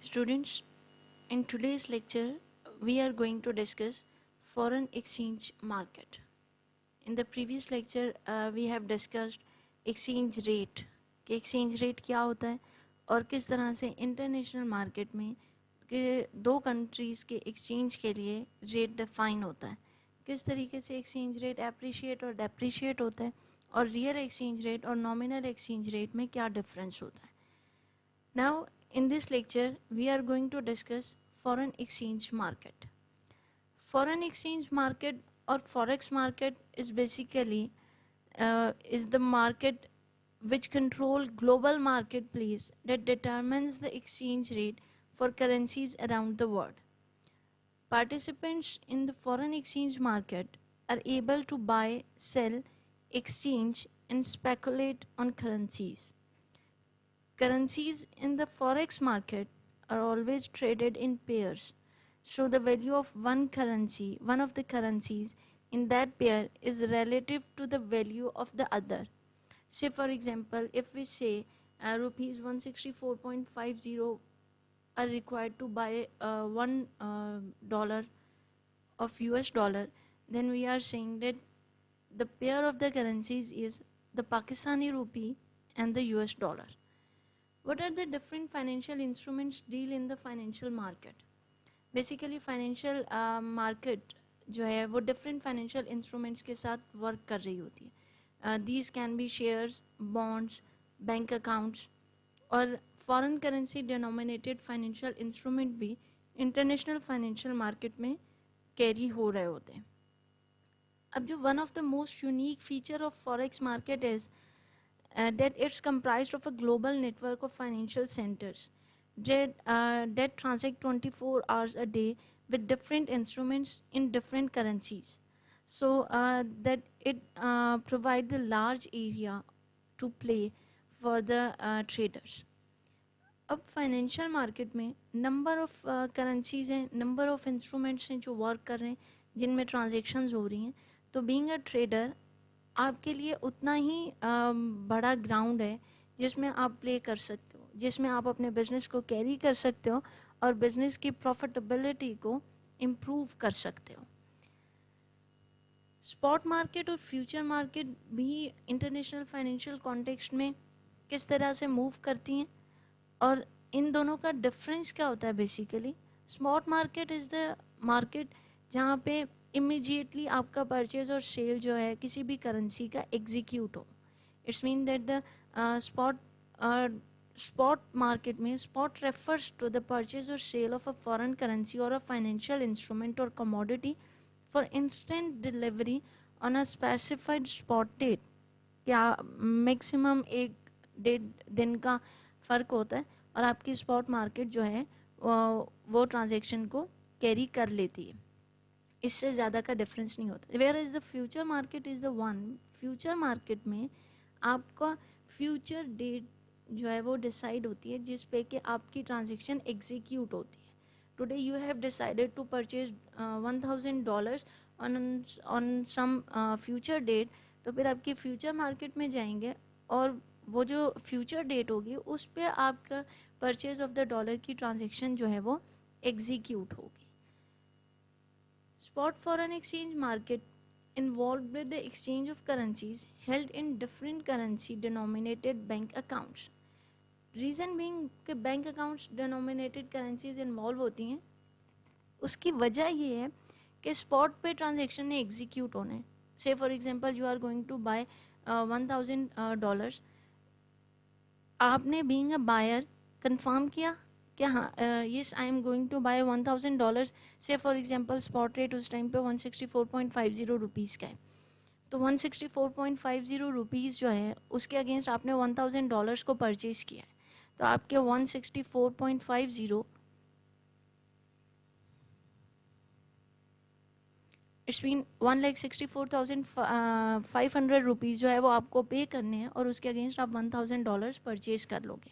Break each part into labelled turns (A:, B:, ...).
A: Students, in today's lecture, we are going to discuss foreign exchange market. In the previous lecture, we have discussed exchange rate कि exchange rate क्या होता है और किस तरह से इंटरनेशनल मार्केट में कि दो कंट्रीज़ के एक्सचेंज के लिए रेट डिफाइन होता है, किस तरीके से एक्सचेंज रेट एप्रिशिएट और डेप्रिशिएट होता है और रियल एक्सचेंज रेट और नॉमिनल एक्सचेंज रेट में क्या डिफरेंस होता है. Now, in this lecture, we are going to discuss foreign exchange market. Foreign exchange market or forex market is basically is the market which control global marketplace that determines the exchange rate for currencies around the world. Participants in the foreign exchange market are able to buy, sell, exchange, and speculate on currencies. Currencies in the forex market are always traded in pairs, so the value of one of the currencies in that pair is relative to the value of the other. Say for example, if we say rupees 164.50 are required to buy $1 of US dollar, then we are saying that the pair of the currencies is the Pakistani rupee and the US dollar. What are the different financial instruments deal in the financial market? Basically financial market जो है वो different financial instruments के साथ work कर रही होती है. These can be shares, bonds, bank accounts और foreign currency denominated financial instrument भी international financial market में carry हो रहे होते हैं. अब जो one of the most unique feature of forex market is that it's comprised of a global network of financial centers that transact 24 hours a day with different instruments in different currencies. So that it provides the large area to play for the traders. अब financial market में number of currencies हैं, number of instruments हैं जो work कर रहे हैं, जिनमें transactions हो रही हैं. तो बीइंग अ ट्रेडर आपके लिए उतना ही बड़ा ग्राउंड है जिसमें आप प्ले कर सकते हो, जिसमें आप अपने बिजनेस को कैरी कर सकते हो और बिजनेस की प्रॉफिटेबिलिटी को इम्प्रूव कर सकते हो. स्पॉट मार्केट और फ्यूचर मार्केट भी इंटरनेशनल फाइनेंशियल कॉन्टेक्स्ट में किस तरह से मूव करती हैं और इन दोनों का डिफरेंस क्या होता है. Basically spot market is the market जहाँ पे इमीडिएटली आपका परचेज और सेल जो है किसी भी करेंसी का एग्जीक्यूट हो. It's mean that the spot market में spot refers to the purchase और sale of a foreign currency और अ फाइनेंशियल इंस्ट्रूमेंट और commodity for instant delivery on a specified spot date. क्या मैक्सिमम एक डेढ़ दिन का फ़र्क होता है और आपकी स्पॉट मार्केट जो है वो ट्रांजेक्शन को कैरी कर लेती है. इससे ज़्यादा का डिफरेंस नहीं होता. Where is the future market is the one. Future market में आपका फ्यूचर डेट जो है वो डिसाइड होती है जिस पे कि आपकी ट्रांजेक्शन एग्जीक्यूट होती है. Today you have decided to purchase $1,000 on some future date. तो फिर आपकी फ्यूचर मार्केट में जाएंगे और वो जो फ्यूचर डेट होगी उस पर आपका परचेज ऑफ द डॉलर की ट्रांजेक्शन जो है वो एग्जीक्यूट होगी. Spot foreign exchange market involved with the exchange of currencies held in different currency denominated bank accounts. Reason being कि bank accounts denominated currencies involve होती हैं, उसकी वजह ये है कि स्पॉट पे ट्रांजेक्शन ने एग्जीक्यूट होना है. Say for example you are going to buy $1,000. आपने बीइंग अ बायर कंफर्म किया कि हाँ yes I am going to buy $1,000. Say for example spot rate उस टाइम पे 164.50 रुपीज़ का है. तो 164.50 रुपीज़ जो है उसके अगेंस्ट आपने $1,000 को परचेज़ किया है. तो आपके 164.50 इट्स मीन 1,64,500 रुपीज़ जो है वो आपको पे करने हैं और उसके अगेंस्ट आप $1,000 परचेज़ कर लोगे.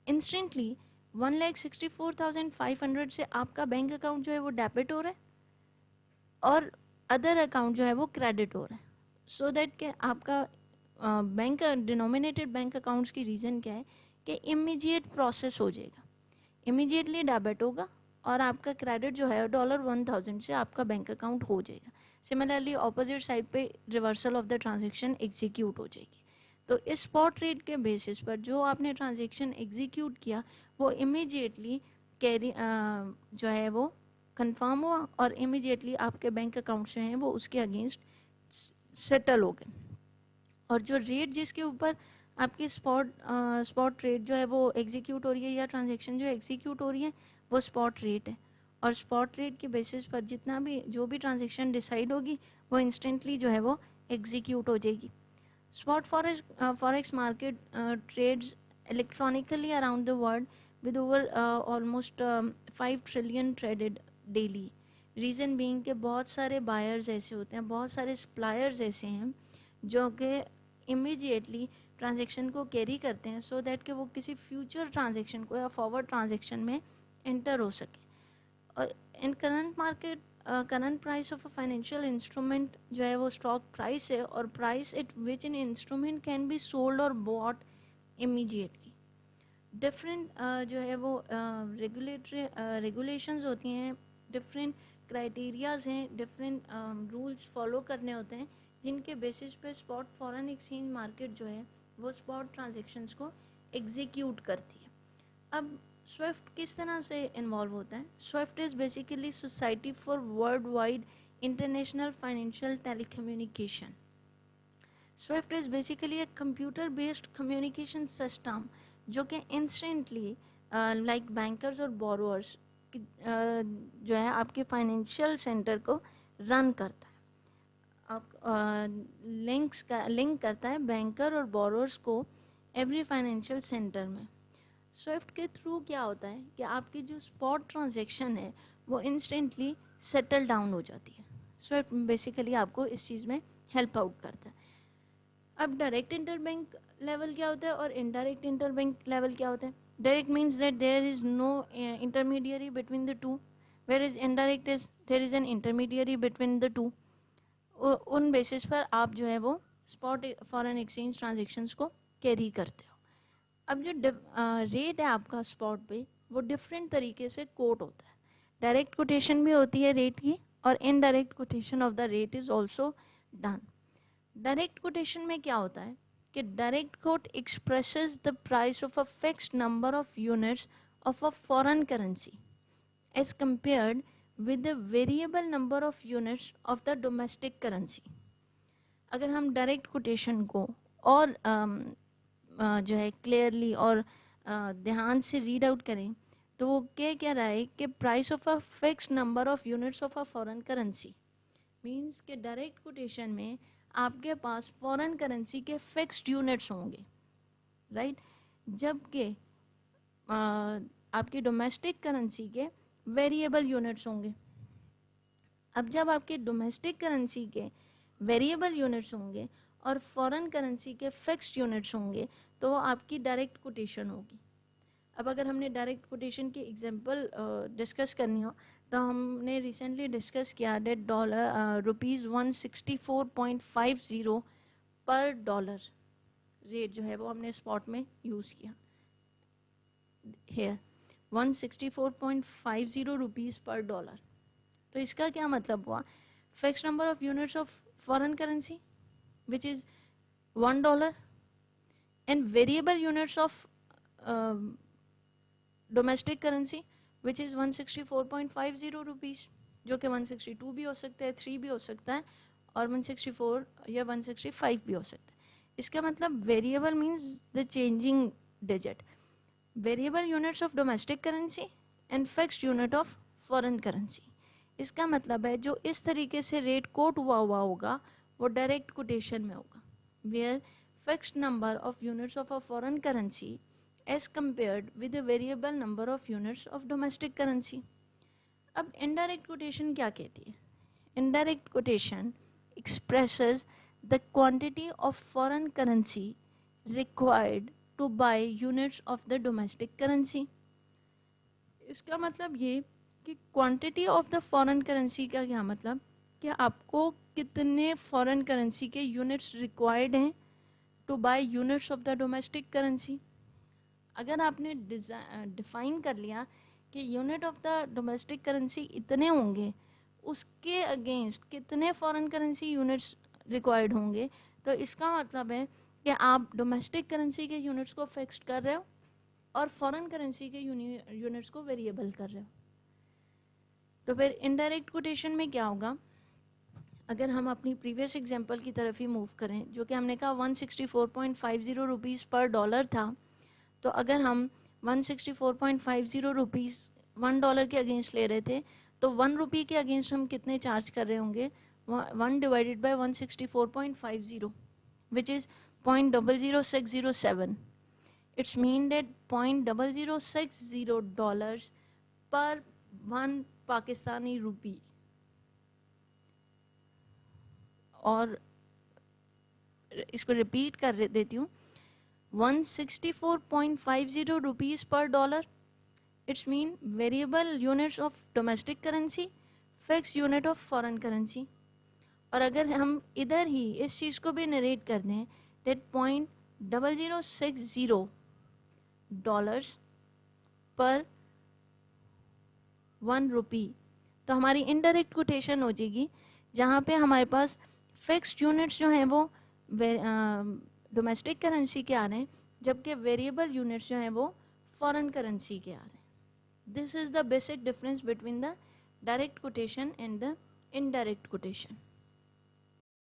A: इंस्टेंटली 1,64,500 से आपका बैंक अकाउंट जो है वो डेबिट हो रहा है और अदर अकाउंट जो है वो क्रेडिट हो रहा है. सो दैट कि आपका बैंक डिनोमिनेटेड बैंक अकाउंट्स की रीज़न क्या है कि इमीडिएट प्रोसेस हो जाएगा. इमीडिएटली डेबिट होगा और आपका क्रेडिट जो है $1000 से आपका बैंक अकाउंट हो जाएगा। सिमिलरली ऑपोजिट साइड पे reversal of the transaction execute हो जाएगी। तो इस स्पॉट रेट के बेसिस पर जो आपने ट्रांजेक्शन एग्जीक्यूट किया वो इमीडिएटली कैरी जो है वो कंफर्म हुआ और इमीडिएटली आपके बैंक अकाउंट से हैं वो उसके अगेंस्ट सेटल हो गए। और जो रेट जिसके ऊपर आपकी स्पॉट रेट जो है वो एग्जीक्यूट हो रही है या ट्रांजेक्शन जो एग्जीक्यूट हो रही है वो स्पॉट रेट है। और स्पॉट रेट के बेसिस पर जितना भी जो भी ट्रांजेक्शन डिसाइड होगी वो इंस्टेंटली जो है वो एग्जीक्यूट हो जाएगी। Spot forex market trades electronically around the world with over almost 5 trillion traded daily. Reason being के बहुत सारे बायर्स ऐसे होते हैं, बहुत सारे सप्लायर्स ऐसे हैं जो कि इमीडिएटली ट्रांजेक्शन को कैरी करते हैं सो दैट कि वो किसी फ्यूचर ट्रांजेक्शन को या फॉरवर्ड ट्रांजेक्शन में एंटर हो सके। और in current market current price of a financial instrument जो है वो स्टॉक प्राइस है और price at which an instrument can be sold और बॉट इमीडिएटली। डिफरेंट जो है वो रेगुलेटरी रेगुलेशंस होती हैं, डिफरेंट क्राइटेरियाज हैं, डिफरेंट रूल्स फॉलो करने होते हैं जिनके बेसिस पे स्पॉट फॉरेन एक्सचेंज मार्केट जो है वो स्पॉट ट्रांजेक्शन्स को एग्जीक्यूट करती है। अब स्विफ्ट किस तरह से इन्वॉल्व होता है? Swift is basically society for world wide international financial telecommunication. Swift is basically एक कंप्यूटर बेस्ड कम्युनिकेशन सिस्टम जो कि इंस्टेंटली लाइक बैंकर्स और बोरोअर्स जो है आपके फाइनेंशियल सेंटर को रन करता है। आप लिंक करता है बैंकर और बोरोअर्स को एवरी फाइनेंशियल सेंटर में। स्विफ्ट के थ्रू क्या होता है कि आपकी जो स्पॉट ट्रांजैक्शन है वो इंस्टेंटली सेटल डाउन हो जाती है। स्विफ्ट बेसिकली आपको इस चीज़ में हेल्प आउट करता है। अब डायरेक्ट इंटरबैंक लेवल क्या होता है और इनडायरेक्ट इंटरबैंक लेवल क्या होता है? Direct means that there is no intermediary between the two, where is indirect is there is an intermediary between the two. उन बेसिस पर आप जो है वो स्पॉट फॉरेन एक्सचेंज ट्रांजेक्शन्स को कैरी करते हो। अब जो रेट है आपका स्पॉट पे वो डिफरेंट तरीके से कोट होता है। डायरेक्ट कोटेशन भी होती है रेट की और indirect quotation of the rate is also done. Direct quotation में क्या होता है कि direct quote expresses the price of a fixed number of units of a foreign currency as compared with the variable number of units of the domestic currency. अगर हम direct quotation को और जो है क्लियरली और ध्यान से रीड आउट करें तो वो क्या रहा है कि price of a fixed number of units of a foreign currency means के डायरेक्ट कोटेशन में आपके पास फॉरेन करेंसी के फिक्स्ड यूनिट्स होंगे, राइट, जबकि आपके डोमेस्टिक करेंसी के वेरिएबल यूनिट्स होंगे। अब जब आपके डोमेस्टिक करेंसी के वेरिएबल यूनिट्स होंगे और फॉरेन करेंसी के फिक्स्ड यूनिट्स होंगे तो वो आपकी डायरेक्ट कोटेशन होगी। अब अगर हमने डायरेक्ट कोटेशन की एग्जांपल डिस्कस करनी हो तो हमने रिसेंटली डिस्कस किया डेट $164.50 पर डॉलर रेट जो है वो हमने स्पॉट में यूज़ किया। हेयर 164.50 रुपीज़ पर डॉलर। तो इसका क्या मतलब हुआ? Fixed number of units of foreign currency which is $1 and variable units of domestic currency which is 164.50 rupees, जो कि 162 भी हो सकता है, 3 भी हो सकता है और 164 या 165 भी हो सकता है। इसका मतलब variable means the changing digit, variable units of domestic currency and fixed unit of foreign currency. इसका मतलब है जो इस तरीके से रेट कोट हुआ होगा वो डायरेक्ट कोटेशन में होगा, where fixed number of units of a foreign currency as compared with the variable number of units of domestic currency. अब इनडायरेक्ट कोटेशन क्या कहती है? Indirect quotation expresses the quantity of foreign currency required to buy units of the domestic currency. इसका मतलब ये कि quantity of the foreign currency का क्या मतलब कि आपको कितने फॉरेन करेंसी के यूनिट्स रिक्वायर्ड हैं to buy units of the domestic currency. अगर आपने डिफाइन कर लिया कि unit of the domestic currency इतने होंगे, उसके अगेंस्ट कितने फॉरेन करेंसी यूनिट्स रिक्वायर्ड होंगे, तो इसका मतलब है कि आप डोमेस्टिक करेंसी के यूनिट्स को फिक्स्ड कर रहे हो और फॉरेन करेंसी के यूनिट्स को वेरिएबल कर रहे हो। तो फिर इनडायरेक्ट कोटेशन में क्या होगा, अगर हम अपनी प्रीवियस एग्जांपल की तरफ ही मूव करें, जो कि हमने कहा 164.50 रुपीज़ पर डॉलर था, तो अगर हम 164.50 रुपीज़ $1 के अगेंस्ट ले रहे थे, तो 1 रुपी के अगेंस्ट हम कितने चार्ज कर रहे होंगे, 1 divided by 164.50, which is 0.00607. It's mean that $0.0060 per 1 Pakistani rupee. और इसको रिपीट कर देती हूँ, 164.50 रुपीज़ पर dollar, it's mean variable units of domestic currency, fix unit of foreign currency. और अगर हम इधर ही इस चीज़ को भी नरेट कर दें, डेट $0.0060 पर 1 रुपी, तो हमारी इनडायरेक्ट कोटेशन हो जाएगी, जहाँ पे हमारे पास फिक्स्ड यूनिट्स जो हैं वो डोमेस्टिक करेंसी के आ रहे हैं, जबकि वेरिएबल यूनिट्स जो हैं वो फॉरेन करेंसी के आ रहे हैं। This is the basic difference between the direct quotation and the indirect quotation.